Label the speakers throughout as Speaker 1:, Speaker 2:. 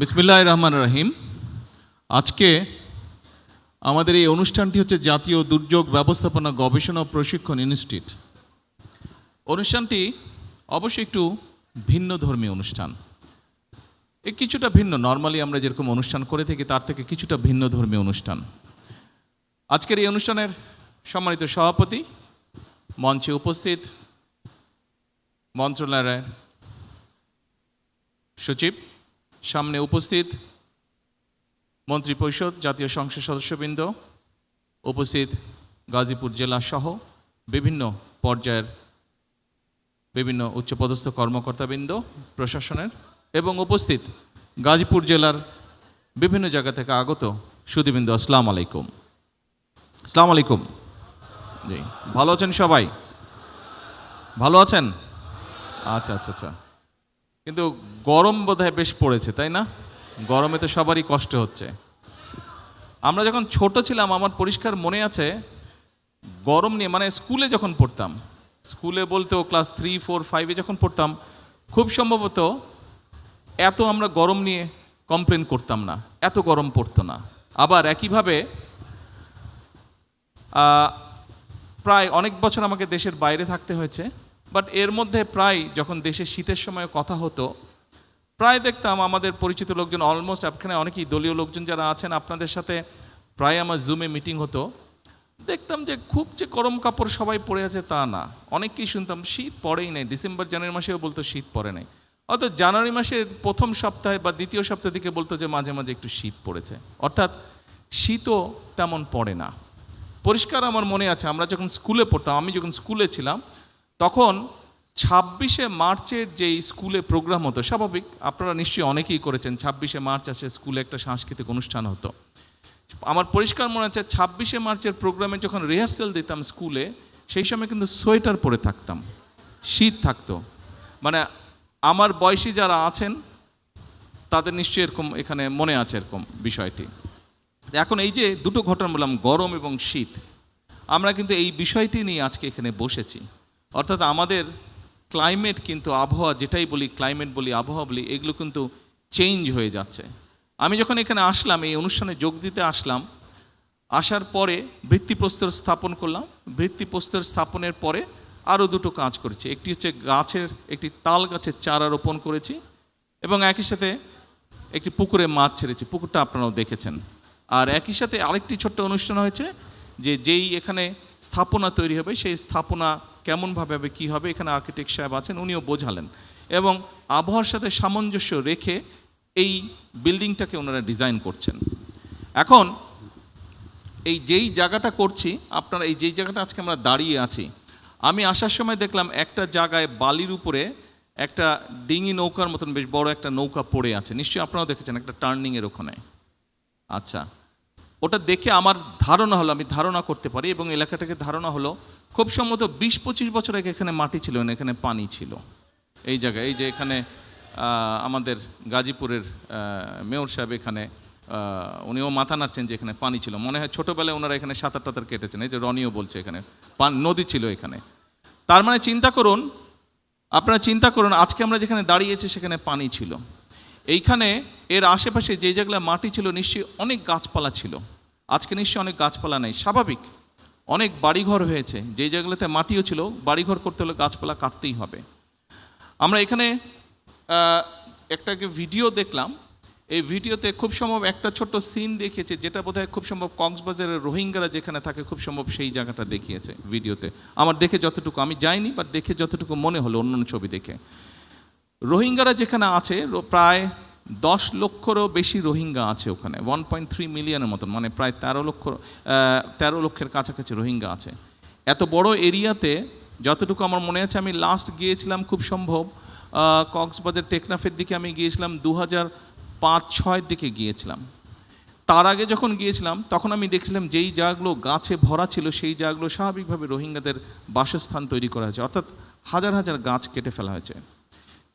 Speaker 1: বিসমিল্লাহির রহমানির রহিম। আজকে আমাদের এই অনুষ্ঠানটি হচ্ছে জাতীয় দুর্যোগ ব্যবস্থাপনা গবেষণা ও প্রশিক্ষণ ইনস্টিটিউট। অনুষ্ঠানটি অবশ্যই একটু ভিন্ন ধর্মীয় অনুষ্ঠান, কিছুটা ভিন্ন। নর্মালি আমরা যেরকম অনুষ্ঠান করে থাকি তার থেকে কিছুটা ভিন্ন ধর্মীয় অনুষ্ঠান। আজকের এই অনুষ্ঠানের সম্মানিত সভাপতি, মঞ্চে উপস্থিত মন্ত্রণালয়ের সচিব, সামনে উপস্থিত মন্ত্রিপরিষদ, জাতীয় সংসদ সদস্যবৃন্দ, উপস্থিত গাজীপুর জেলা সহ বিভিন্ন পর্যায়ের বিভিন্ন উচ্চপদস্থ কর্মকর্তাবৃন্দ প্রশাসনের, এবং উপস্থিত গাজীপুর জেলার বিভিন্ন জায়গা থেকে আগত সুধীবৃন্দ, আসসালামু আলাইকুম। আসসালামু আলাইকুম। জি, ভালো আছেন সবাই? ভালো আছেন? আচ্ছা আচ্ছা আচ্ছা। কিন্তু গরম বোধহয় বেশ পড়েছে, তাই না? গরমে তো সবারই কষ্ট হচ্ছে। আমরা যখন ছোট ছিলাম, আমার পরিষ্কার মনে আছে, গরম নিয়ে মানে স্কুলে যখন পড়তাম, স্কুলে বলতেও ক্লাস 3, 4, 5-এ যখন পড়তাম, খুব সম্ভবত এত আমরা গরম নিয়ে কমপ্লেন করতাম না, এত গরম পড়তো না। আবার একইভাবে প্রায় অনেক বছর আমাকে দেশের বাইরে থাকতে হয়েছে, বাট এর মধ্যে প্রায় যখন দেশের শীতের সময় কথা হতো, প্রায় দেখতাম আমাদের পরিচিত লোকজন, অলমোস্ট এখানে অনেকেই দলীয় লোকজন যারা আছেন, আপনাদের সাথে প্রায় আমার জুমে মিটিং হতো। দেখতাম যে খুব যে গরম কাপড় সবাই পরে আছে তা না, অনেককেই শুনতাম শীত পড়েই নেই। ডিসেম্বর জানুয়ারি মাসেও বলতো শীত পড়ে নাই, অর্থাৎ জানুয়ারি মাসে প্রথম সপ্তাহে বা দ্বিতীয় সপ্তাহ দিকে বলতো যে মাঝে মাঝে একটু শীত পড়েছে, অর্থাৎ শীতও তেমন পড়ে না। পরিষ্কার আমার মনে আছে, আমরা যখন স্কুলে পড়তাম, আমি যখন স্কুলে ছিলাম, তখন 26শে মার্চের যেই স্কুলে প্রোগ্রাম হতো, স্বাভাবিক আপনারা নিশ্চয়ই অনেকেই করেছেন, 26শে মার্চ আসে স্কুলে একটা সাংস্কৃতিক অনুষ্ঠান হতো। আমার পরিষ্কার মনে আছে 26শে মার্চের প্রোগ্রামে যখন রিহার্সেল দিতাম স্কুলে, সেই সময় কিন্তু সোয়েটার পরে থাকতাম, শীত থাকতো। মানে আমার বয়সী যারা আছেন তাদের নিশ্চয়ই এরকম এখানে মনে আছে এরকম বিষয়টি। এখন এই যে দুটো ঘটনা বললাম, গরম এবং শীত, আমরা কিন্তু এই বিষয়টি নিয়ে আজকে এখানে বসেছি। অর্থাৎ আমাদের ক্লাইমেট কিন্তু, আবহাওয়া যেটাই বলি, ক্লাইমেট বলি, আবহাওয়া বলি, এগুলো কিন্তু চেঞ্জ হয়ে যাচ্ছে। আমি যখন এখানে আসলাম, এই অনুষ্ঠানে যোগ দিতে আসলাম, আসার পরে ভিত্তিপ্রস্তর স্থাপন করলাম। ভিত্তিপ্রস্তর স্থাপনের পরে আরও দুটো কাজ করেছি। একটি হচ্ছে একটি তাল গাছের চারা রোপণ করেছি, এবং একই সাথে একটি পুকুরে মাছ ছেড়েছি, পুকুরটা আপনারাও দেখেছেন। আর একই সাথে আরেকটি ছোট্ট অনুষ্ঠান হয়েছে, যেই এখানে স্থাপনা তৈরি হবে, সেই স্থাপনা কেমনভাবে হবে, কী হবে, এখানে আর্কিটেক্ট সাহেব আছেন, উনিও বোঝালেন, এবং আবহাওয়ার সাথে সামঞ্জস্য রেখে এই বিল্ডিংটাকে ওনারা ডিজাইন করছেন। এখন এই যেই জায়গাটা করছি, আপনারা এই যেই জায়গাটা আজকে আমরা দাঁড়িয়ে আছি, আমি আসার সময় দেখলাম একটা জায়গায় বালির উপরে একটা ডিঙি নৌকার মতন বেশ বড় একটা নৌকা পড়ে আছে, নিশ্চয়ই আপনারাও দেখেছেন, একটা টার্নিংয়ের ওখানে। আচ্ছা, ওটা দেখে আমার ধারণা হলো, আমি ধারণা করতে পারি, এবং এলাকাটাকে ধারণা হলো, খুব সম্ভবত 20-25 বছর আগে এখানে মাটি ছিল না, এখানে পানি ছিল এই জায়গায়। এই যে এখানে আমাদের গাজীপুরের মেয়র সাহেব এখানে, উনিও মাথা নাড়ছেন যে এখানে পানি ছিল। মনে হয় ছোটোবেলায় ওনারা এখানে সাঁতার টাতার কেটেছেন, এই যে রনিও বলছে এখানে নদী ছিল এখানে। তার মানে আপনারা চিন্তা করুন, আজকে আমরা যেখানে দাঁড়িয়েছি সেখানে পানি ছিল। এইখানে এর আশেপাশে যে জায়গায় মাটি ছিল, নিশ্চয়ই অনেক গাছপালা ছিল। আজকে নিশ্চয়ই অনেক গাছপালা নেই, স্বাভাবিক। অনেক বাড়িঘর হয়েছে, যেই জায়গাগুলোতে মাটিও ছিল, বাড়িঘর করতে হলে গাছপালা কাটতেই হবে। আমরা এখানে একটা ভিডিও দেখলাম, এই ভিডিওতে খুব সম্ভব একটা ছোট্ট সিন দেখিয়েছে, যেটা বোধহয় খুব সম্ভব কক্সবাজারের রোহিঙ্গারা যেখানে থাকে, খুব সম্ভব সেই জায়গাটা দেখিয়েছে ভিডিওতে। আমার দেখে যতটুকু, আমি যাইনি, বাট দেখে যতটুকু মনে হলো অন্য ছবি দেখে, রোহিঙ্গারা যেখানে আছে, প্রায় 10 লক্ষেরও বেশি রোহিঙ্গা আছে ওখানে, 1.3 মিলিয়নের মতন, মানে প্রায় 13 লক্ষের কাছাকাছি রোহিঙ্গা আছে এত বড় এরিয়াতে। যতটুকু আমার মনে আছে, আমি লাস্ট গিয়েছিলাম খুব সম্ভব কক্সবাজার টেকনাফের দিকে আমি গিয়েছিলাম 2005-06 দিকে গিয়েছিলাম। তার আগে যখন গিয়েছিলাম তখন আমি দেখছিলাম যেই জায়গাগুলো গাছে ভরা ছিল, সেই জায়গাগুলো স্বাভাবিকভাবে রোহিঙ্গাদের বাসস্থান তৈরি করা হয়েছে, অর্থাৎ হাজার হাজার গাছ কেটে ফেলা হয়েছে।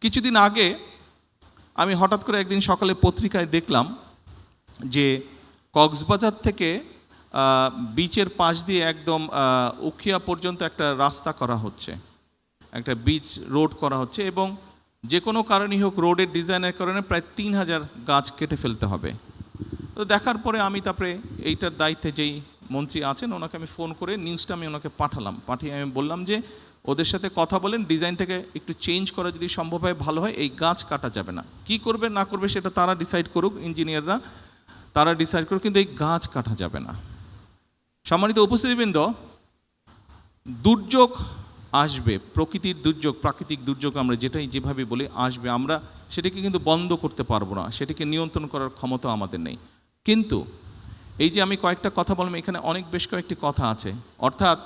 Speaker 1: কিছুদিন আগে আমি হঠাৎ করে একদিন সকালে পত্রিকায় দেখলাম যে কক্সবাজার থেকে বিচের পাশ দিয়ে একদম উখিয়া পর্যন্ত একটা রাস্তা করা হচ্ছে, একটা বিচ রোড করা হচ্ছে, এবং যে কোনো কারণেই হোক রোডের ডিজাইনের কারণে প্রায় 3000 গাছ কেটে ফেলতে হবে। তো দেখার পরে আমি তারপরে এইটার দায়িত্বে যেই মন্ত্রী আছেন ওনাকে আমি ফোন করে নিউজটা আমি ওনাকে পাঠিয়ে আমি বললাম যে ওদের সাথে কথা বলেন, ডিজাইনটাকে একটু চেঞ্জ করা যদি সম্ভব হয় ভালো হয়, এই গাছ কাটা যাবে না। কি করবে না করবে সেটা তারা ডিসাইড করুক, ইঞ্জিনিয়াররা তারা ডিসাইড করুক, কিন্তু এই গাছ কাটা যাবে না। সম্মানিত উপস্থিতিবৃন্দ, দুর্যোগ আসবে, প্রকৃতির দুর্যোগ, প্রাকৃতিক দুর্যোগ আমরা যেটাই যেভাবে বলি আসবে, আমরা সেটাকে কিন্তু বন্ধ করতে পারবো না, সেটাকে নিয়ন্ত্রণ করার ক্ষমতা আমাদের নেই। কিন্তু এই যে আমি কয়েকটা কথা বললাম, এখানে বেশ কয়েকটি কথা আছে। অর্থাৎ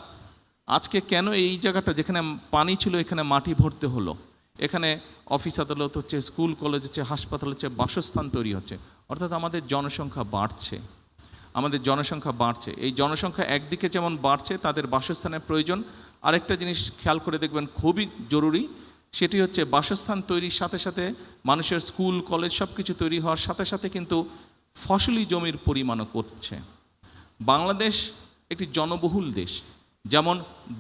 Speaker 1: আজকে কেন এই জায়গাটা যেখানে পানি ছিল এখানে মাটি ভরতে হলো, এখানে অফিস আদালত হচ্ছে, স্কুল কলেজ হচ্ছে, হাসপাতাল হচ্ছে, বাসস্থান তৈরি হচ্ছে। অর্থাৎ আমাদের জনসংখ্যা বাড়ছে, এই জনসংখ্যা একদিকে যেমন বাড়ছে, তাদের বাসস্থানের প্রয়োজন। আরেকটা জিনিস খেয়াল করে দেখবেন খুবই জরুরি, সেটি হচ্ছে বাসস্থান তৈরির সাথে সাথে মানুষের স্কুল কলেজ সব কিছু তৈরি হওয়ার সাথে সাথে কিন্তু ফসলি জমির পরিমাণও করছে। বাংলাদেশ একটি জনবহুল দেশ, যেমন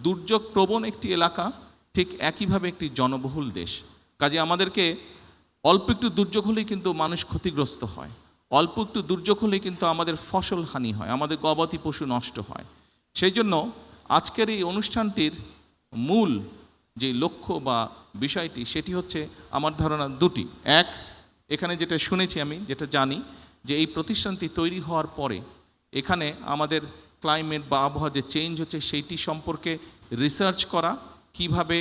Speaker 1: দুর্যোগ প্রবণ একটি এলাকা, ঠিক একইভাবে একটি জনবহুল দেশ। কাজে আমাদেরকে অল্প একটু দুর্যোগ হলেই কিন্তু মানুষ ক্ষতিগ্রস্ত হয়, অল্প একটু দুর্যোগ হলেই কিন্তু আমাদের ফসল হানি হয়, আমাদের গবাদি পশু নষ্ট হয়। সেই জন্য আজকের এই অনুষ্ঠানটির মূল যে লক্ষ্য বা বিষয়টি সেটি হচ্ছে আমার ধারণা দুটি। এক, এখানে যেটা শুনেছি আমি, যেটা জানি, যে এই প্রতিষ্ঠানটি তৈরি হওয়ার পরে এখানে আমাদের ক্লাইমেট বা আবহাওয়া যে চেঞ্জ হচ্ছে সেইটি সম্পর্কে রিসার্চ করা, কিভাবে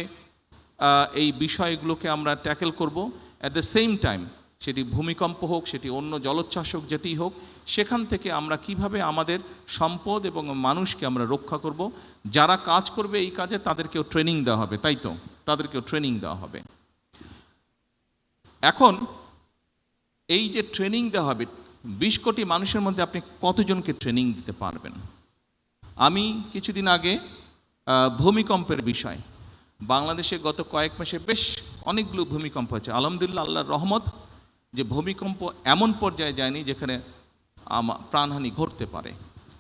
Speaker 1: এই বিষয়গুলোকে আমরা ট্যাকেল করব। অ্যাট দ্য সেম টাইম সেটি ভূমিকম্প হোক, সেটি অন্য জলোচ্ছ্বাস হোক, যেটি হোক, সেখান থেকে আমরা কিভাবে আমাদের সম্পদ এবং মানুষকে আমরা রক্ষা করব। যারা কাজ করবে এই কাজে তাদেরকেও ট্রেনিং দেওয়া হবে, তাই তো, তাদেরকেও ট্রেনিং দেওয়া হবে। এখন এই যে ট্রেনিং দেওয়া হবে, 20 কোটি মানুষের মধ্যে আপনি কতজনকে ট্রেনিং দিতে পারবেন? আমি কিছুদিন আগে ভূমিকম্পের বিষয়, বাংলাদেশে গত কয়েক মাসে বেশ অনেকগুলো ভূমিকম্প হয়েছে। আলহামদুলিল্লাহ, আল্লাহর রহমত যে ভূমিকম্প এমন পর্যায়ে যায়নি যেখানে প্রাণহানি ঘটতে পারে।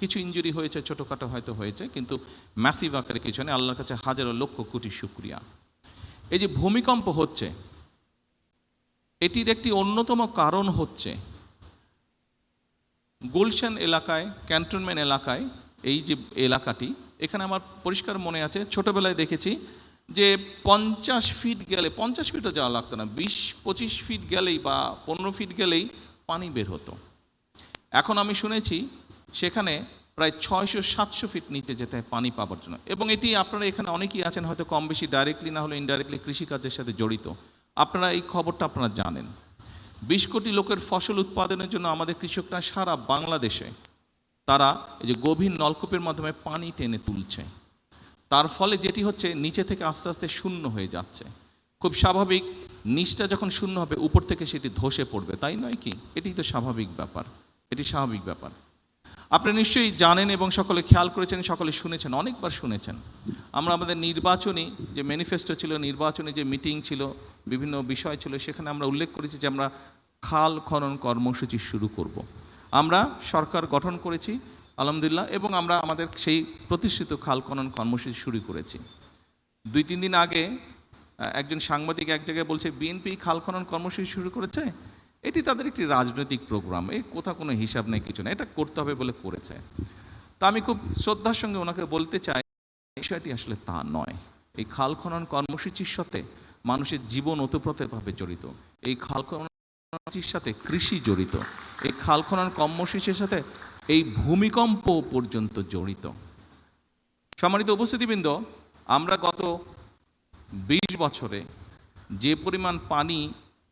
Speaker 1: কিছু ইনজুরি হয়েছে, ছোটোখাটো হয়তো হয়েছে, কিন্তু ম্যাসিভ আকারে কিছু নেই। আল্লাহর কাছে হাজারো লক্ষ কোটি শুকরিয়া। এই যে ভূমিকম্প হচ্ছে, এটির একটি অন্যতম কারণ হচ্ছে গুলশান এলাকায়, ক্যান্টনমেন্ট এলাকায়, এই যে এলাকাটি, এখানে আমার পরিষ্কার মনে আছে ছোটোবেলায় দেখেছি যে 50 ফিট গেলে, 50 ফিটও যাওয়া লাগতো না, 20-25 ফিট গেলেই বা 15 ফিট গেলেই পানি বের হতো। এখন আমি শুনেছি সেখানে প্রায় 600-700 ফিট নিচে যেতে হয় পানি পাওয়ার জন্য। এবং এটি আপনারা এখানে অনেকেই আছেন হয়তো কম বেশি ডাইরেক্টলি না হলে ইনডাইরেক্টলি কৃষিকাজের সাথে জড়িত, আপনারা এই খবরটা আপনারা জানেন। 20 কোটি লোকের ফসল উৎপাদনের জন্য আমাদের কৃষকরা সারা বাংলাদেশে তারা এই যে গভীর নলকূপের মাধ্যমে পানি টেনে তুলছে। তার ফলে যেটি হচ্ছে, নিচে থেকে আস্তে আস্তে শূন্য হয়ে যাচ্ছে। খুব স্বাভাবিক, নিচটা যখন শূন্য হবে উপর থেকে সেটি ধসে পড়বে, তাই নয় কি? এটি তো স্বাভাবিক ব্যাপার, এটি স্বাভাবিক ব্যাপার। আপনি নিশ্চয়ই জানেন এবং সকলে খেয়াল করেছেন, সকলে শুনেছেন, অনেকবার শুনেছেন। আমরা আমাদের নির্বাচনী যে ম্যানিফেস্টো ছিল, নির্বাচনী যে মিটিং ছিল, বিভিন্ন বিষয় ছিল, সেখানে আমরা উল্লেখ করেছি যে আমরা খাল খনন কর্মসূচি শুরু করব। আমরা সরকার গঠন করেছি আলহামদুলিল্লাহ, এবং আমরা আমাদের সেই প্রতিষ্ঠিত খাল খনন কর্মসূচি শুরু করেছি। 2-3 দিন আগে একজন সাংবাদিক এক জায়গায় বলছে বিএনপি খাল খনন কর্মসূচি শুরু করেছে, এটি তাদের একটি রাজনৈতিক প্রোগ্রাম, এই কোথাও কোনো হিসাব নেই, কিছু না, এটা করতে হবে বলে করেছে। তা আমি খুব শ্রদ্ধার সঙ্গে ওনাকে বলতে চাই, বিষয়টি আসলে তা নয়। এই খাল খনন কর্মসূচির সাথে মানুষের জীবন ওতপ্রোতভাবে জড়িত, এই খাল খনন কর্মসূচির সাথে কৃষি জড়িত, এই খাল খনন কর্মসূচির সাথে এই ভূমিকম্প পর্যন্ত জড়িত। সম্মানিত উপস্থিতিবৃন্দ, আমরা গত 20 বছরে যে পরিমাণ পানি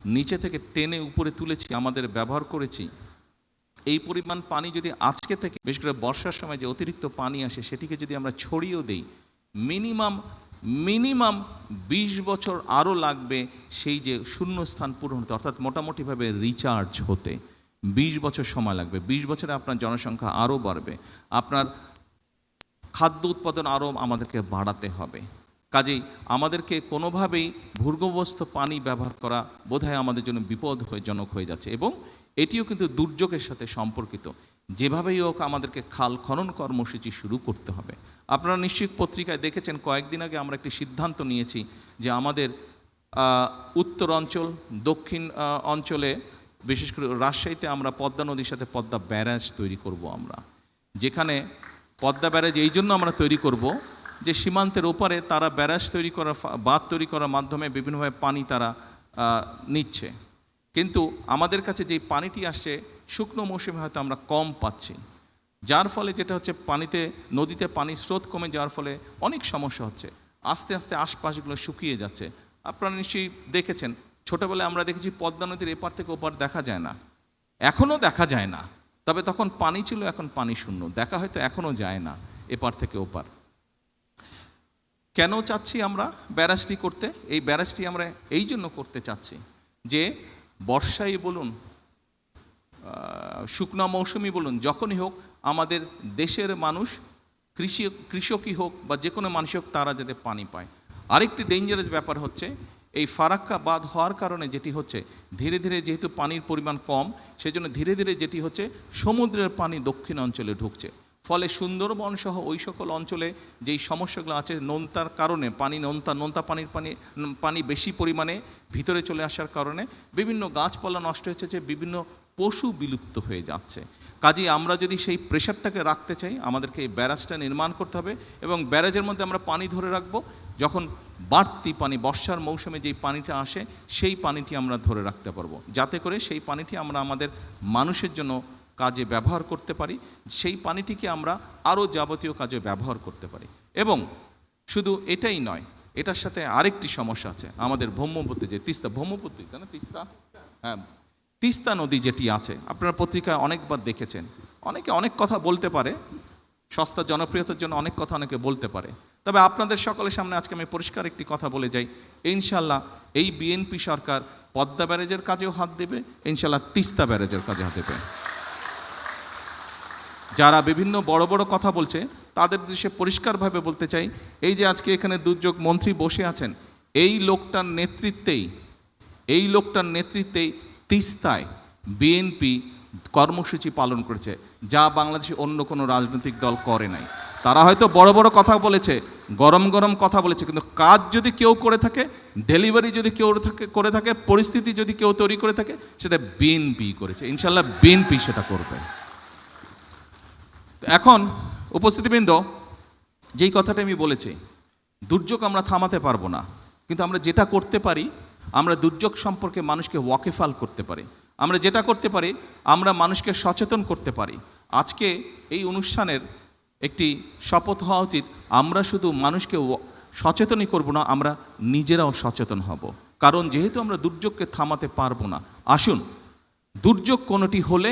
Speaker 1: নিচে থেকে টেনে উপরে তুলেছি, আমাদের ব্যবহার করেছি, এই পরিমাণ পানি যদি আজকে থেকে, বিশেষ করে বর্ষার সময় যে অতিরিক্ত পানি আসে, সেটিকে যদি আমরা ছড়িয়েও দেই, মিনিমাম 20 বছর আরও লাগবে সেই যে শূন্যস্থান পূরণ হতে, অর্থাৎ মোটামুটিভাবে রিচার্জ হতে 20 বছর সময় লাগবে। 20 বছরে আপনার জনসংখ্যা আরও বাড়বে, আপনার খাদ্য উৎপাদন আরও আমাদেরকে বাড়াতে হবে। কাজেই আমাদেরকে কোনোভাবেই ভূগর্ভস্থ পানি ব্যবহার করা বোধহয় আমাদের জন্য বিপদজনক হয়ে যাচ্ছে, এবং এটিও কিন্তু দুর্যোগের সাথে সম্পর্কিত। যেভাবেই হোক আমাদেরকে খাল খনন কর্মসূচি শুরু করতে হবে। আপনারা নিশ্চয়ই পত্রিকায় দেখেছেন, কয়েকদিন আগে আমরা একটি সিদ্ধান্ত নিয়েছি যে আমাদের উত্তর অঞ্চল, দক্ষিণ অঞ্চলে বিশেষ করে রাজশাহীতে আমরা পদ্মা নদীর সাথে পদ্মা ব্যারাজ তৈরি করব আমরা, যেখানে পদ্মা ব্যারাজ এই জন্য আমরা তৈরি করব যে সীমান্তের ওপারে তারা ব্যারাজ তৈরি করার, বাঁধ তৈরি করার মাধ্যমে বিভিন্নভাবে পানি তারা নিচ্ছে, কিন্তু আমাদের কাছে যেই পানিটি আসছে শুকনো মৌসুমে হয়তো আমরা কম পাচ্ছি, যার ফলে যেটা হচ্ছে পানিতে, নদীতে পানির স্রোত কমে যাওয়ার ফলে অনেক সমস্যা হচ্ছে, আস্তে আস্তে আশপাশগুলো শুকিয়ে যাচ্ছে। আপনারা নিশ্চয়ই দেখেছেন, ছোটোবেলায় আমরা দেখেছি পদ্মা নদীর এপার থেকে ওপার দেখা যায় না, এখনও দেখা যায় না, তবে তখন পানি ছিল, এখন পানি শূন্য, দেখা হয়তো এখনও যায় না এপার থেকে ওপার। কেন চাচ্ছি আমরা ব্যারাজটি করতে? এই ব্যারাজটি আমরা এই জন্য করতে চাচ্ছি যে বর্ষাই বলুন, শুকনো মৌসুমি বলুন, যখনই হোক আমাদের দেশের মানুষ, কৃষকই হোক বা যে কোনো মানুষ হোক, তারা যাতে পানি পায়। আরেকটি ডেঞ্জারাস ব্যাপার হচ্ছে এই ফারাক্কা বাঁধ হওয়ার কারণে যেটি হচ্ছে, ধীরে ধীরে যেহেতু পানির পরিমাণ কম, সেজন্য ধীরে ধীরে যেটি হচ্ছে সমুদ্রের পানি দক্ষিণ অঞ্চলে ঢুকছে, ফলে সুন্দরবন সহ ওই সকল অঞ্চলে যেই সমস্যাগুলো আছে, নোনতার কারণে পানি, নোনতা পানি বেশি পরিমাণে ভিতরে চলে আসার কারণে বিভিন্ন গাছপালা নষ্ট হচ্ছে, যে বিভিন্ন পশু বিলুপ্ত হয়ে যাচ্ছে। কাজেই আমরা যদি সেই প্রেশারটাকে রাখতে চাই, আমাদেরকে এই ব্যারাজটা নির্মাণ করতে হবে, এবং ব্যারাজের মধ্যে আমরা পানি ধরে রাখবো, যখন বাড়তি পানি, বর্ষার মৌসুমে যেই পানিটা আসে সেই পানিটি আমরা ধরে রাখতে পারবো, যাতে করে সেই পানিটি আমরা আমাদের মানুষের জন্য কাজে ব্যবহার করতে পারি, সেই পানিটিকে আমরা আরও যাবতীয় কাজে ব্যবহার করতে পারি। এবং শুধু এটাই নয়, এটার সাথে আরেকটি সমস্যা আছে, আমাদের ব্রহ্মপুত্রে যে তিস্তা, ব্রহ্মপুত্র তাই না, তিস্তা, হ্যাঁ, তিস্তা নদী যেটি আছে, আপনারা পত্রিকায় অনেকবার দেখেছেন, অনেকে অনেক কথা বলতে পারে, সস্তা জনপ্রিয়তার জন্য অনেক কথা অনেকে বলতে পারে, তবে আপনাদের সকলের সামনে আজকে আমি পরিষ্কার একটি কথা বলে যাই, ইনশাল্লাহ এই বিএনপি সরকার পদ্মা ব্যারেজের কাজেও হাত দেবে, ইনশাল্লাহ তিস্তা ব্যারেজের কাজে হাত দেবে। যারা বিভিন্ন বড় বড় কথা বলছে তাদের উদ্দেশ্যে পরিষ্কারভাবে বলতে চাই, এই যে আজকে এখানে দুর্যোগ মন্ত্রী বসে আছেন, এই লোকটার নেতৃত্বেই তিস্তায় বিএনপি কর্মসূচি পালন করেছে, যা বাংলাদেশে অন্য কোনো রাজনৈতিক দল করে নাই। তারা হয়তো বড় বড় কথা বলেছে, গরম গরম কথা বলেছে, কিন্তু কাজ যদি কেউ করে থাকে, ডেলিভারি যদি কেউ করে থাকে, পরিস্থিতি যদি কেউ তৈরি করে থাকে, সেটা বিএনপি করেছে, ইনশাল্লাহ বিএনপি সেটা করবে। এখন উপস্থিতিবৃন্দ, যেই কথাটা আমি বলেছি, দুর্যোগ আমরা থামাতে পারবো না, কিন্তু আমরা যেটা করতে পারি, আমরা দুর্যোগ সম্পর্কে মানুষকে ওয়াকিফাল করতে পারি, আমরা যেটা করতে পারি, আমরা মানুষকে সচেতন করতে পারি। আজকে এই অনুষ্ঠানের একটি শপথ হওয়া উচিত, আমরা শুধু মানুষকে সচেতনই করব না, আমরা নিজেরাও সচেতন হব, কারণ যেহেতু আমরা দুর্যোগকে থামাতে পারবো না, আসুন দুর্যোগ কোনোটি হলে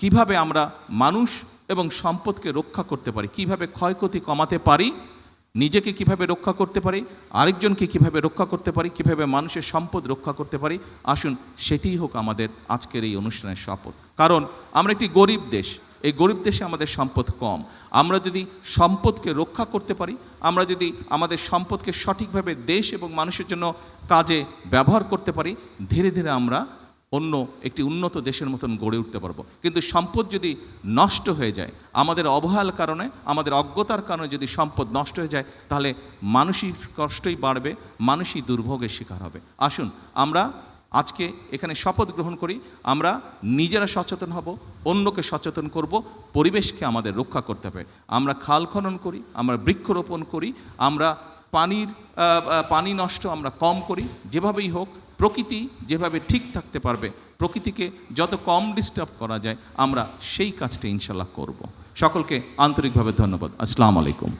Speaker 1: কিভাবে আমরা মানুষ এবং সম্পদকে রক্ষা করতে পারি, কিভাবে ক্ষয়ক্ষতি কমাতে পারি, নিজেকে কিভাবে রক্ষা করতে পারি, আরেকজনকে কিভাবে রক্ষা করতে পারি, কিভাবে মানুষের সম্পদ রক্ষা করতে পারি, আসুন সেটিই হোক আমাদের আজকের এই অনুষ্ঠানের শপথ। কারণ আমরা একটি গরিব দেশ, এই গরিব দেশে আমাদের সম্পদ কম, আমরা যদি সম্পদকে রক্ষা করতে পারি, আমরা যদি আমাদের সম্পদকে সঠিকভাবে দেশ এবং মানুষের জন্য কাজে ব্যবহার করতে পারি, ধীরে ধীরে আমরা অন্য একটি উন্নত দেশের মতন গড়ে উঠতে পারবো। কিন্তু সম্পদ যদি নষ্ট হয়ে যায়, আমাদের অবহেলার কারণে, আমাদের অজ্ঞতার কারণে যদি সম্পদ নষ্ট হয়ে যায়, তাহলে মানসিক কষ্টই বাড়বে, মানুষই দুর্ভোগের শিকার হবে। আসুন আমরা আজকে এখানে শপথ গ্রহণ করি, আমরা নিজেরা সচেতন হব, অন্যকে সচেতন করব, পরিবেশকে আমাদের রক্ষা করতে হবে। আমরা খাল খনন করি, আমরা বৃক্ষরোপণ করি, আমরা পানি নষ্ট আমরা কম করি, যেভাবেই হোক প্রকৃতি যেভাবে ঠিক থাকতে পারবে, প্রকৃতিকে যত কম ডিস্টার্ব করা যায়, আমরা সেই কাজটা ইনশাল্লাহ করব। সকলকে আন্তরিকভাবে ধন্যবাদ। আসসালামু আলাইকুম।